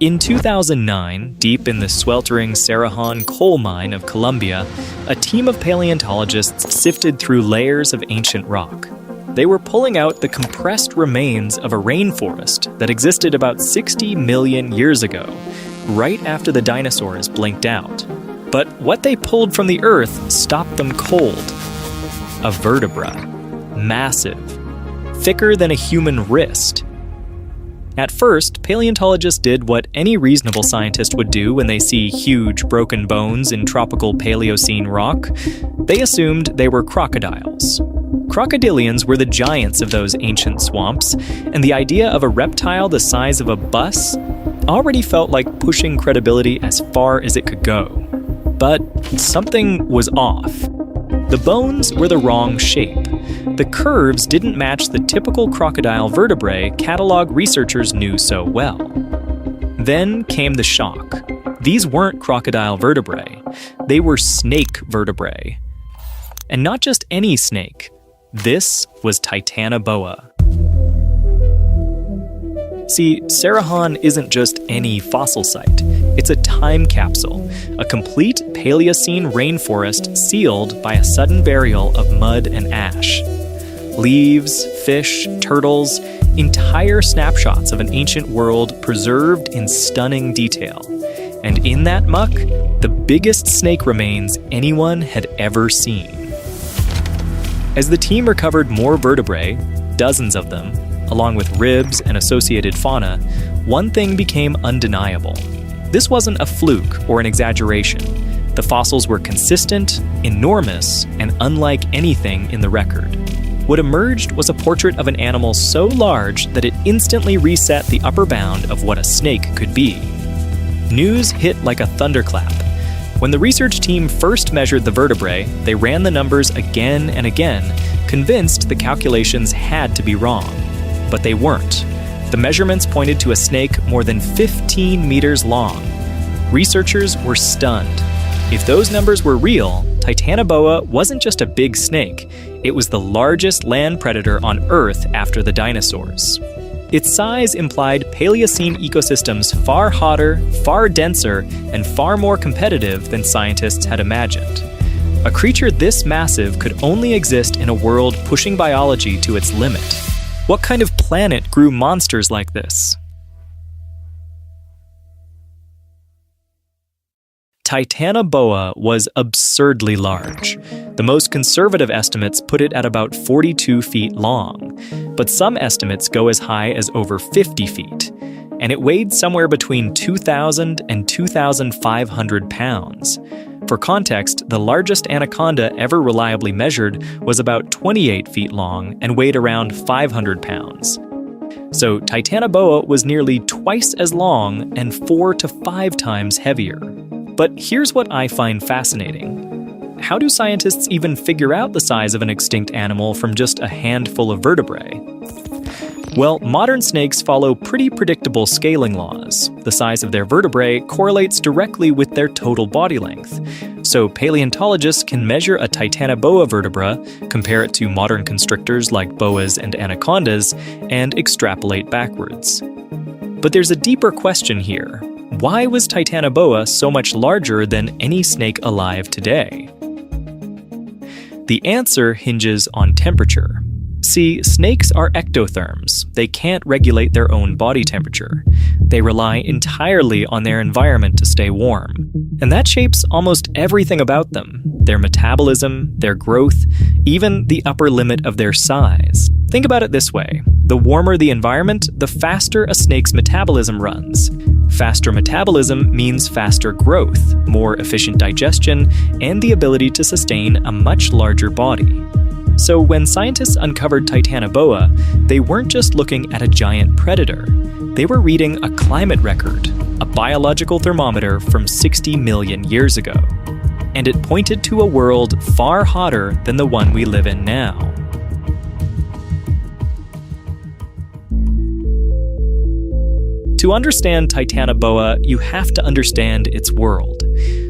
In 2009, deep in the sweltering Cerrejón coal mine of Colombia, a team of paleontologists sifted through layers of ancient rock. They were pulling out the compressed remains of a rainforest that existed about 60 million years ago, right after the dinosaurs blinked out. But what they pulled from the earth stopped them cold. A vertebra. Massive. Thicker than a human wrist. At first, paleontologists did what any reasonable scientist would do when they see huge broken bones in tropical Paleocene rock. They assumed they were crocodiles. Crocodilians were the giants of those ancient swamps, and the idea of a reptile the size of a bus already felt like pushing credibility as far as it could go. But something was off. The bones were the wrong shape. The curves didn't match the typical crocodile vertebrae catalog researchers knew so well. Then came the shock. These weren't crocodile vertebrae. They were snake vertebrae. And not just any snake. This was Titanoboa. See, Cerrejón isn't just any fossil site. It's a time capsule, a complete Paleocene rainforest sealed by a sudden burial of mud and ash. Leaves, fish, turtles, entire snapshots of an ancient world preserved in stunning detail. And in that muck, the biggest snake remains anyone had ever seen. As the team recovered more vertebrae, dozens of them, along with ribs and associated fauna, one thing became undeniable. This wasn't a fluke or an exaggeration. The fossils were consistent, enormous, and unlike anything in the record. What emerged was a portrait of an animal so large that it instantly reset the upper bound of what a snake could be. News hit like a thunderclap. When the research team first measured the vertebrae, they ran the numbers again and again, convinced the calculations had to be wrong. But they weren't. The measurements pointed to a snake more than 15 meters long. Researchers were stunned. If those numbers were real, Titanoboa wasn't just a big snake. It was the largest land predator on Earth after the dinosaurs. Its size implied Paleocene ecosystems far hotter, far denser, and far more competitive than scientists had imagined. A creature this massive could only exist in a world pushing biology to its limit. What kind of planet grew monsters like this? Titanoboa was absurdly large. The most conservative estimates put it at about 42 feet long, but some estimates go as high as over 50 feet, and it weighed somewhere between 2,000 and 2,500 pounds. For context, the largest anaconda ever reliably measured was about 28 feet long and weighed around 500 pounds. So Titanoboa was nearly twice as long and 4 to 5 times heavier. But here's what I find fascinating. How do scientists even figure out the size of an extinct animal from just a handful of vertebrae? Well, modern snakes follow pretty predictable scaling laws. The size of their vertebrae correlates directly with their total body length. So paleontologists can measure a Titanoboa vertebra, compare it to modern constrictors like boas and anacondas, and extrapolate backwards. But there's a deeper question here. Why was Titanoboa so much larger than any snake alive today? The answer hinges on temperature. See, snakes are ectotherms. They can't regulate their own body temperature. They rely entirely on their environment to stay warm. And that shapes almost everything about them: their metabolism, their growth, even the upper limit of their size. Think about it this way. The warmer the environment, the faster a snake's metabolism runs. Faster metabolism means faster growth, more efficient digestion, and the ability to sustain a much larger body. So when scientists uncovered Titanoboa, they weren't just looking at a giant predator. They were reading a climate record, a biological thermometer from 60 million years ago. And it pointed to a world far hotter than the one we live in now. To understand Titanoboa, you have to understand its world.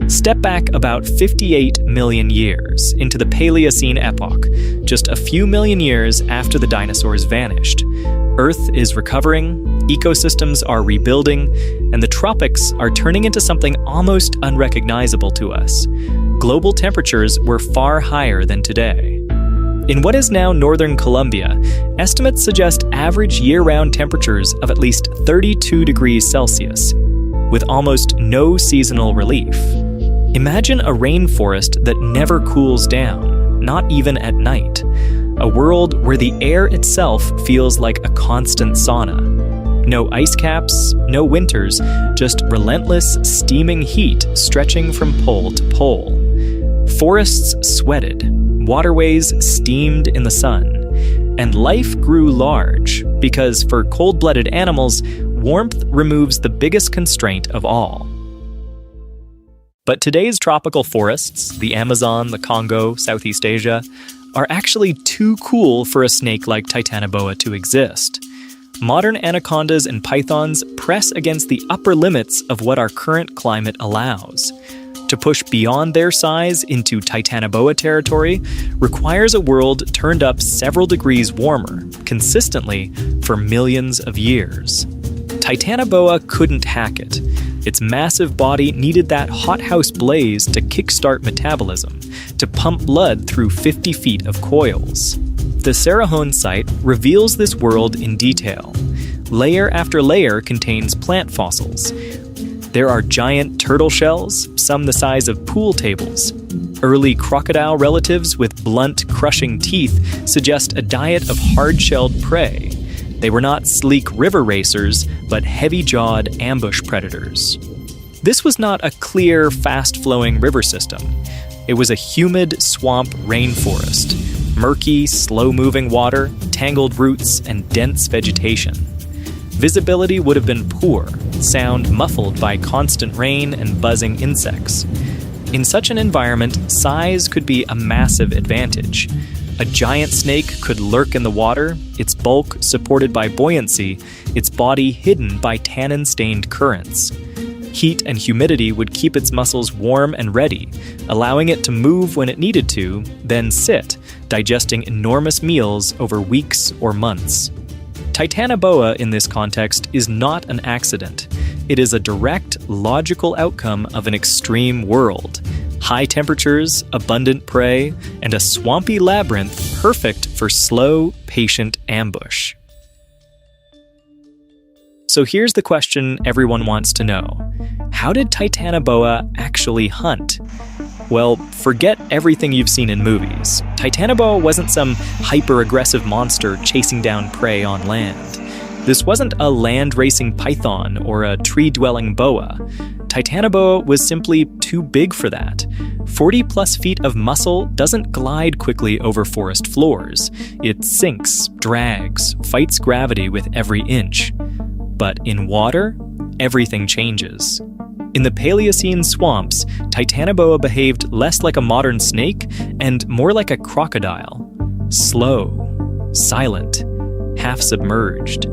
Step back about 58 million years into the Paleocene epoch, just a few million years after the dinosaurs vanished. Earth is recovering, Ecosystems are rebuilding, and the tropics are turning into something almost unrecognizable to us. Global temperatures were far higher than today. In what is now northern Colombia, estimates suggest average year-round temperatures of at least 32 degrees Celsius, with almost no seasonal relief. Imagine a rainforest that never cools down, not even at night. A world where the air itself feels like a constant sauna. No ice caps, no winters, just relentless, steaming heat stretching from pole to pole. Forests sweated, waterways steamed in the sun, and life grew large because for cold-blooded animals, warmth removes the biggest constraint of all. But today's tropical forests, the Amazon, the Congo, Southeast Asia, are actually too cool for a snake like Titanoboa to exist. Modern anacondas and pythons press against the upper limits of what our current climate allows. To push beyond their size into Titanoboa territory requires a world turned up several degrees warmer, consistently, for millions of years. Titanoboa couldn't hack it. Its massive body needed that hothouse blaze to kickstart metabolism, to pump blood through 50 feet of coils. The Cerrejón site reveals this world in detail. Layer after layer contains plant fossils. There are giant turtle shells, some the size of pool tables. Early crocodile relatives with blunt, crushing teeth suggest a diet of hard-shelled prey. They were not sleek river racers, but heavy-jawed ambush predators. This was not a clear, fast-flowing river system. It was a humid swamp rainforest. Murky, slow-moving water, tangled roots, and dense vegetation. Visibility would have been poor, sound muffled by constant rain and buzzing insects. In such an environment, size could be a massive advantage. A giant snake could lurk in the water, its bulk supported by buoyancy, its body hidden by tannin-stained currents. Heat and humidity would keep its muscles warm and ready, allowing it to move when it needed to, then sit, digesting enormous meals over weeks or months. Titanoboa in this context is not an accident. It is a direct, logical outcome of an extreme world. High temperatures, abundant prey, and a swampy labyrinth perfect for slow, patient ambush. So here's the question everyone wants to know. How did Titanoboa actually hunt? Well, forget everything you've seen in movies. Titanoboa wasn't some hyper-aggressive monster chasing down prey on land. This wasn't a land-racing python or a tree-dwelling boa. Titanoboa was simply too big for that. 40-plus feet of muscle doesn't glide quickly over forest floors. It sinks, drags, fights gravity with every inch. But in water, everything changes. In the Paleocene swamps, Titanoboa behaved less like a modern snake and more like a crocodile. Slow, silent, half-submerged.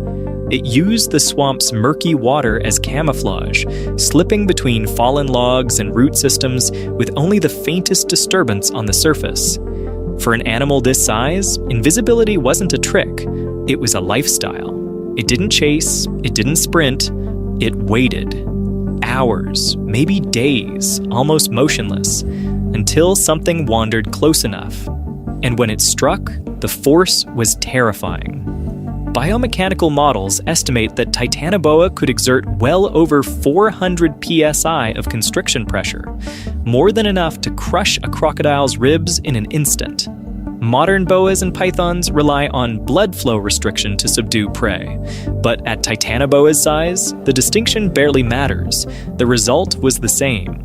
It used the swamp's murky water as camouflage, slipping between fallen logs and root systems with only the faintest disturbance on the surface. For an animal this size, invisibility wasn't a trick. It was a lifestyle. It didn't chase, it didn't sprint, it waited. Hours, maybe days, almost motionless, until something wandered close enough. And when it struck, the force was terrifying. Biomechanical models estimate that Titanoboa could exert well over 400 psi of constriction pressure, more than enough to crush a crocodile's ribs in an instant. Modern boas and pythons rely on blood flow restriction to subdue prey, but at Titanoboa's size, the distinction barely matters. The result was the same.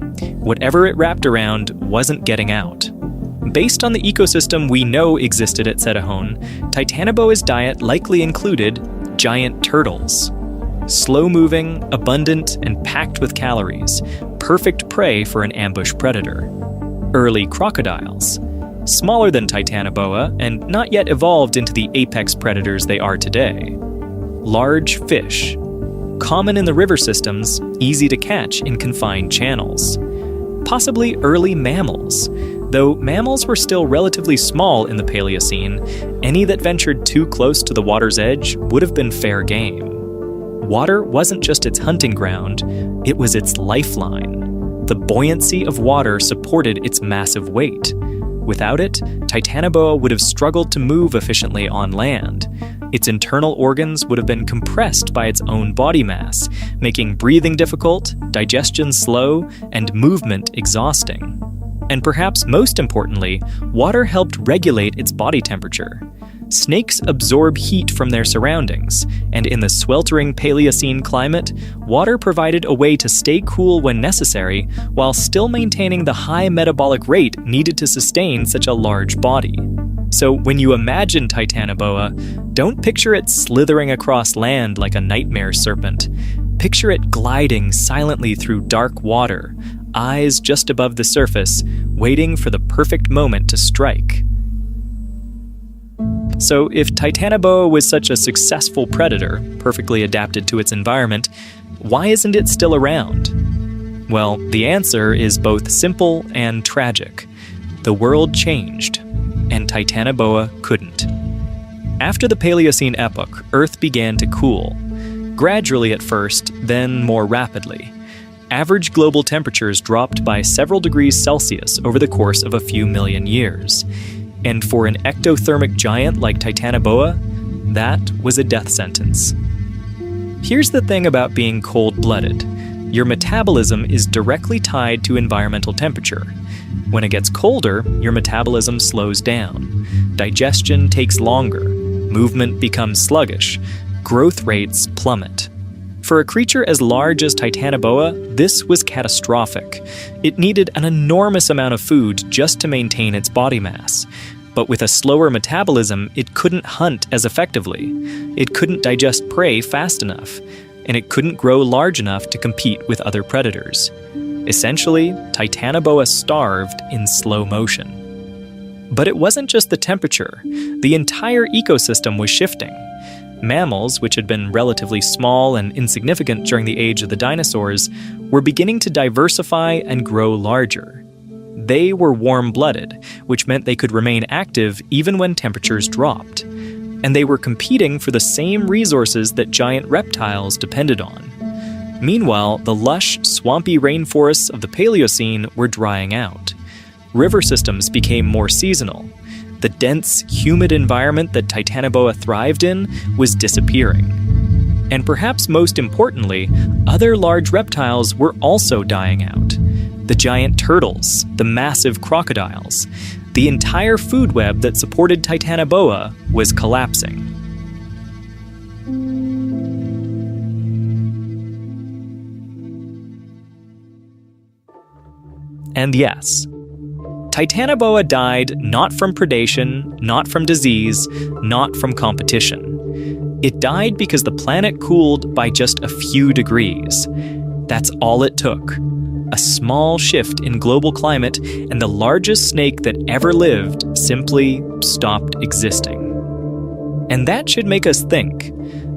Whatever it wrapped around wasn't getting out. Based on the ecosystem we know existed at Cerrejón, Titanoboa's diet likely included giant turtles. Slow-moving, abundant, and packed with calories, perfect prey for an ambush predator. Early crocodiles. Smaller than Titanoboa and not yet evolved into the apex predators they are today. Large fish. Common in the river systems, easy to catch in confined channels. Possibly early mammals. Though mammals were still relatively small in the Paleocene, any that ventured too close to the water's edge would have been fair game. Water wasn't just its hunting ground, it was its lifeline. The buoyancy of water supported its massive weight. Without it, Titanoboa would have struggled to move efficiently on land. Its internal organs would have been compressed by its own body mass, making breathing difficult, digestion slow, and movement exhausting. And perhaps most importantly, water helped regulate its body temperature. Snakes absorb heat from their surroundings, and in the sweltering Paleocene climate, water provided a way to stay cool when necessary while still maintaining the high metabolic rate needed to sustain such a large body. So when you imagine Titanoboa, don't picture it slithering across land like a nightmare serpent. Picture it gliding silently through dark water, eyes just above the surface, waiting for the perfect moment to strike. So if Titanoboa was such a successful predator, perfectly adapted to its environment, why isn't it still around? Well, the answer is both simple and tragic. The world changed, and Titanoboa couldn't. After the Paleocene epoch, Earth began to cool. Gradually at first, then more rapidly. Average global temperatures dropped by several degrees Celsius over the course of a few million years. And for an ectothermic giant like Titanoboa, that was a death sentence. Here's the thing about being cold-blooded. Your metabolism is directly tied to environmental temperature. When it gets colder, your metabolism slows down. Digestion takes longer. Movement becomes sluggish. Growth rates plummet. For a creature as large as Titanoboa, this was catastrophic. It needed an enormous amount of food just to maintain its body mass. But with a slower metabolism, it couldn't hunt as effectively. It couldn't digest prey fast enough. And it couldn't grow large enough to compete with other predators. Essentially, Titanoboa starved in slow motion. But it wasn't just the temperature. The entire ecosystem was shifting. Mammals, which had been relatively small and insignificant during the age of the dinosaurs, were beginning to diversify and grow larger. They were warm-blooded, which meant they could remain active even when temperatures dropped. And they were competing for the same resources that giant reptiles depended on. Meanwhile, the lush, swampy rainforests of the Paleocene were drying out. River systems became more seasonal. The dense, humid environment that Titanoboa thrived in was disappearing. And perhaps most importantly, other large reptiles were also dying out. The giant turtles, the massive crocodiles. The entire food web that supported Titanoboa was collapsing. And yes, Titanoboa died not from predation, not from disease, not from competition. It died because the planet cooled by just a few degrees. That's all it took. A small shift in global climate, and the largest snake that ever lived simply stopped existing. And that should make us think,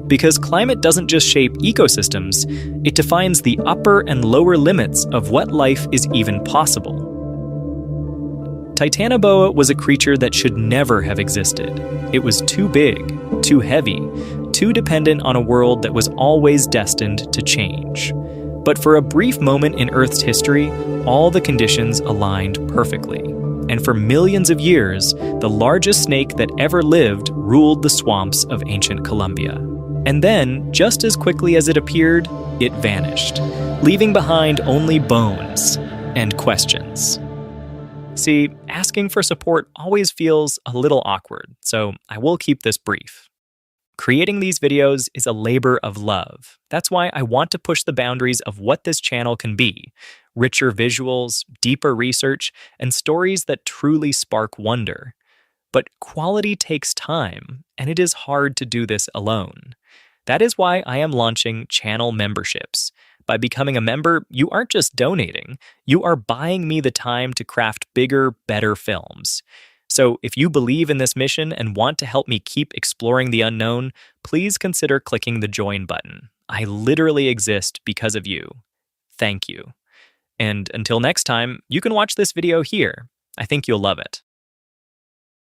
because climate doesn't just shape ecosystems, it defines the upper and lower limits of what life is even possible. Titanoboa was a creature that should never have existed. It was too big, too heavy, too dependent on a world that was always destined to change. But for a brief moment in Earth's history, all the conditions aligned perfectly. And for millions of years, the largest snake that ever lived ruled the swamps of ancient Colombia. And then, just as quickly as it appeared, it vanished, leaving behind only bones and questions. See, asking for support always feels a little awkward, so I will keep this brief. Creating these videos is a labor of love. That's why I want to push the boundaries of what this channel can be. Richer visuals, deeper research, and stories that truly spark wonder. But quality takes time, and it is hard to do this alone. That is why I am launching channel memberships. By becoming a member, you aren't just donating, you are buying me the time to craft bigger, better films. So if you believe in this mission and want to help me keep exploring the unknown, please consider clicking the join button. I literally exist because of you. Thank you. And until next time, you can watch this video here. I think you'll love it.